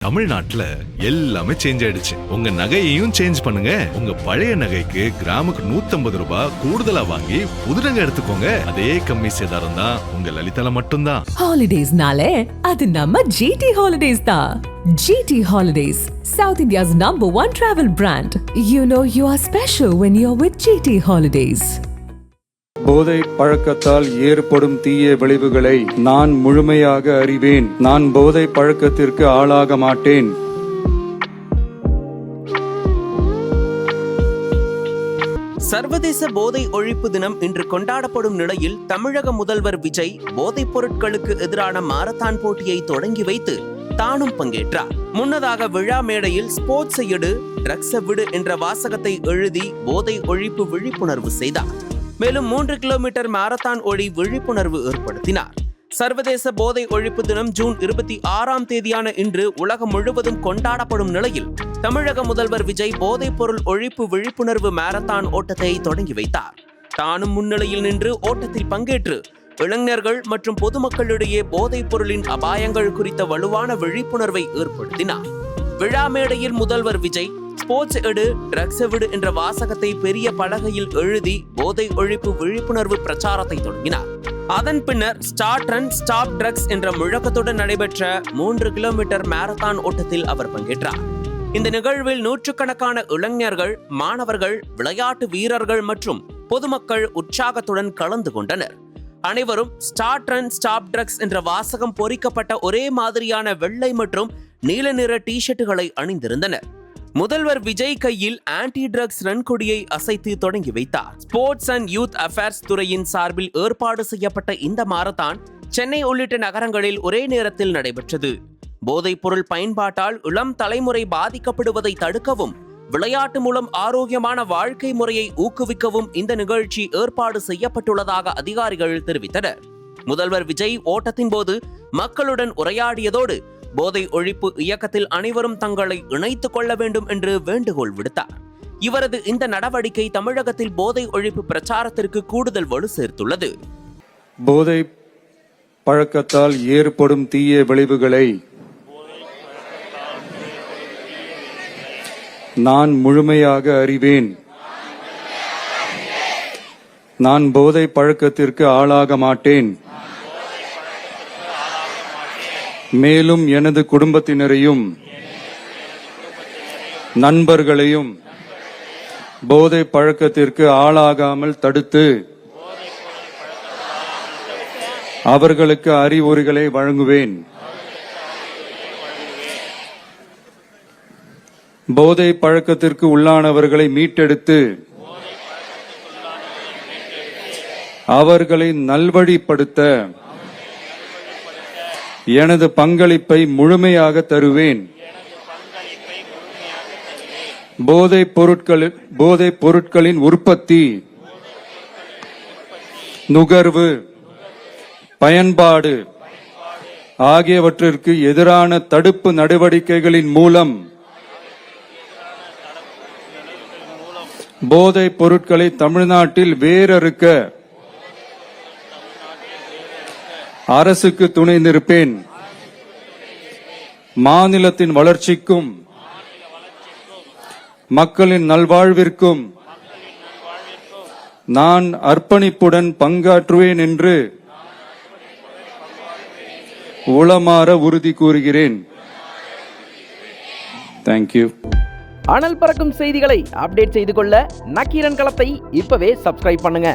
தமிழ்நாட்டுல எல்லாமே சேஞ்ச் ஆயிடுச்சு. உங்க நகையையும் சேஞ்ச் பண்ணுங்க. உங்க பழைய நகைக்கு கிராமுக்கு 150 ரூபாய் கூடுதலா வாங்கி புது நகை எடுத்துக்கோங்க. அதே கம்மி சேதாரம் தான் உங்க லலிதால மட்டும்தான். ஹாலிடேஸ்னாலே அது நம்ம ஜிடி ஹாலிடேஸ் தான். GT Holidays, South India's #1 travel brand. You know you are special when you're with GT Holidays. போதை பழக்கத்தால் ஏற்படும் தீய விளைவுகளை நான் முழுமையாக அறிவேன். நான் போதை பழக்கத்திற்கு ஆளாக மாட்டேன். சர்வதேச போதை ஒழிப்பு தினம் இன்று கொண்டாடப்படும் நிலையில் தமிழக முதல்வர் விஜய் போதைப் பொருட்களுக்கு எதிரான மாரத்தான் போட்டியை தொடங்கி வைத்து தானும் பங்கேற்றார். முன்னதாக விழா மேடையில் ஸ்போர்ட்ஸை எடு, ட்ரக்ஸை விடு என்ற வாசகத்தை எழுதி போதை ஒழிப்பு விழிப்புணர்வு செய்தார். மேலும் 3 கிலோமீட்டர் மாரத்தான் ஓடி விழிப்புணர்வு ஏற்படுத்தினார். சர்வதேச போதை ஒழிப்பு தினம் ஜூன் 26ஆம் தேதியான இன்று உலகம் முழுவதும் கொண்டாடப்படும் நிலையில் தமிழக முதல்வர் விஜய் போதைப் பொருள் ஒழிப்பு விழிப்புணர்வு மாரத்தான் ஓட்டத்தை தொடங்கி வைத்தார். தானும் முன்னிலையில் நின்று ஓட்டத்தில் பங்கேற்று இளைஞர்கள் மற்றும் பொதுமக்களிடையே போதைப் பொருளின் அபாயங்கள் குறித்த வலுவான விழிப்புணர்வை ஏற்படுத்தினார். விழா மேடையில் முதல்வர் விஜய் ஸ்போர்ட்ஸ் எடு, ட்ரக்ஸ் விடு என்ற வாசகத்தை பெரிய பலகையில் எழுதி போதை ஒழிப்பு விழிப்புணர்வு பிரச்சாரத்தை தொடங்கினார். அதன் பின்னர் ஸ்டார்ட் ரன் ஸ்டாப் ட்ரக்ஸ் என்ற முழக்கத்துடன் நடைபெற்ற 3 கிலோமீட்டர் மாரத்தான் ஓட்டத்தில் அவர் பங்கேற்றார். இந்த நிகழ்வில் நூற்றுக்கணக்கான இளைஞர்கள், மாணவர்கள், விளையாட்டு வீரர்கள் மற்றும் பொதுமக்கள் உற்சாகத்துடன் கலந்து கொண்டனர். அனைவரும் ஸ்டார்ட் ரன் ஸ்டாப் ட்ரக்ஸ் என்ற வாசகம் பொறிக்கப்பட்ட ஒரே மாதிரியான வெள்ளை மற்றும் நீல நிற டி-ஷர்ட்டுகளை அணிந்திருந்தனர். முதல்வர் விஜய் கையில் ஆன்டி ட்ரக்ஸ் ரன் கொடியை அசைத்து தொடங்கி வைத்தார். ஸ்போர்ட்ஸ் அண்ட் யூத் அஃபேர்ஸ் துறையின் சார்பில் ஏற்பாடு செய்யப்பட்ட இந்த மாரத்தான் சென்னை உள்ளிட்ட நகரங்களில் ஒரே நேரத்தில் நடைபெற்றது. போதைப் பொருள் பயன்பாட்டால் இளம் தலைமுறை பாதிக்கப்படுவதை தடுக்கவும், விளையாட்டு மூலம் ஆரோக்கியமான வாழ்க்கை முறையை ஊக்குவிக்கவும் இந்த நிகழ்ச்சி ஏற்பாடு செய்யப்பட்டுள்ளதாக அதிகாரிகள் தெரிவித்தனர். முதல்வர் விஜய் ஓட்டத்தின் போது மக்களுடன் உரையாடியதோடு போதை ஒழிப்பு இயக்கத்தில் அனைவரும் தங்களை இணைத்துக் கொள்ள வேண்டும் என்று வேண்டுகோள் விடுத்தார். இவரது இந்த நடவடிக்கை தமிழகத்தில் போதை ஒழிப்பு பிரச்சாரத்திற்கு கூடுதல் வலு சேர்த்துள்ளது. போதை பழக்கத்தால் ஏற்படும் தீய விளைவுகளை நான் முழுமையாக அறிவேன். நான் போதை பழக்கத்திற்கு ஆளாக மாட்டேன். மேலும் எனது குடும்பத்தினரையும் நண்பர்களையும் போதை பழக்கத்திற்கு ஆளாகாமல் தடுத்து அவர்களுக்கு அறிவுரைகளை வழங்குவேன். போதை பழக்கத்திற்கு உள்ளானவர்களை மீட்டெடுத்து அவர்களை நல்வழிப்படுத்த எனது பங்களிப்பை முழுமையாக தருவேன். போதைப் பொருட்களின் உற்பத்தி, நுகர்வு, பயன்பாடு ஆகியவற்றிற்கு எதிரான தடுப்பு நடவடிக்கைகளின் மூலம் போதைப் பொருட்களை தமிழ்நாட்டில் வேரறுக்க அரசுக்கு துணை நிற்பேன். மாநிலத்தின் வளர்ச்சிக்கும் மக்களின் நல்வாழ்விற்கும் நான் அர்ப்பணிப்புடன் பங்காற்றுவேன் என்று உளமாற உறுதி கூறுகிறேன். தேங்க்யூ. அனல் பறக்கும் செய்திகளை அப்டேட் செய்து கொள்ள நக்கீரன் களத்தை இப்பவே சப்ஸ்கிரைப் பண்ணுங்க.